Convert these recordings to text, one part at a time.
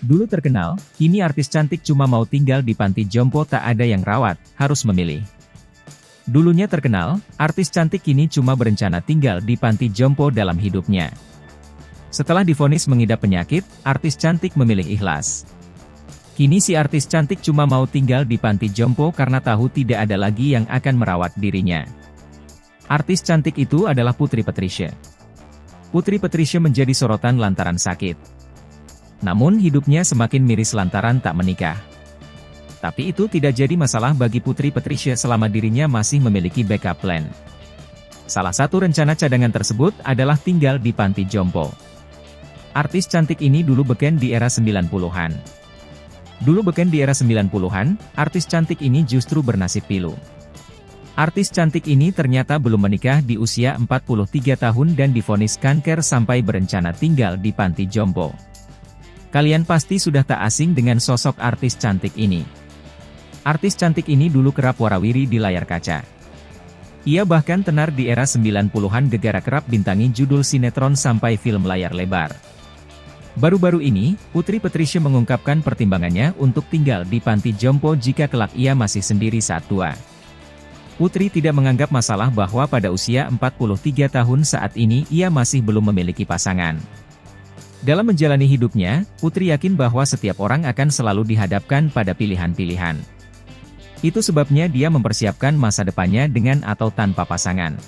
Dulu terkenal, kini artis cantik cuma mau tinggal di panti jompo tak ada yang rawat, harus memilih. Dulunya terkenal, artis cantik kini cuma berencana tinggal di panti jompo dalam hidupnya. Setelah divonis mengidap penyakit, artis cantik memilih ikhlas. Kini si artis cantik cuma mau tinggal di panti jompo karena tahu tidak ada lagi yang akan merawat dirinya. Artis cantik itu adalah Putri Patricia. Putri Patricia menjadi sorotan lantaran sakit. Namun hidupnya semakin miris lantaran tak menikah. Tapi itu tidak jadi masalah bagi Putri Patricia selama dirinya masih memiliki backup plan. Salah satu rencana cadangan tersebut adalah tinggal di panti jompo. Artis cantik ini dulu beken di era 90-an. Dulu beken di era 90-an, artis cantik ini justru bernasib pilu. Artis cantik ini ternyata belum menikah di usia 43 tahun dan divonis kanker sampai berencana tinggal di panti jompo. Kalian pasti sudah tak asing dengan sosok artis cantik ini. Artis cantik ini dulu kerap warawiri di layar kaca. Ia bahkan tenar di era 90-an gegara kerap bintangi judul sinetron sampai film layar lebar. Baru-baru ini, Putri Patricia mengungkapkan pertimbangannya untuk tinggal di panti jompo jika kelak ia masih sendiri saat tua. Putri tidak menganggap masalah bahwa pada usia 43 tahun saat ini ia masih belum memiliki pasangan. Dalam menjalani hidupnya, Putri yakin bahwa setiap orang akan selalu dihadapkan pada pilihan-pilihan. Itu sebabnya dia mempersiapkan masa depannya dengan atau tanpa pasangan.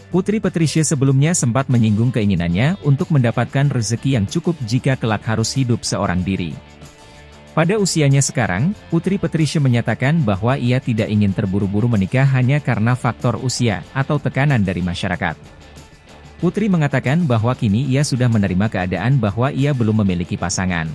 Putri Patricia sebelumnya sempat menyinggung keinginannya untuk mendapatkan rezeki yang cukup jika kelak harus hidup seorang diri. Pada usianya sekarang, Putri Patricia menyatakan bahwa ia tidak ingin terburu-buru menikah hanya karena faktor usia atau tekanan dari masyarakat. Putri mengatakan bahwa kini ia sudah menerima keadaan bahwa ia belum memiliki pasangan.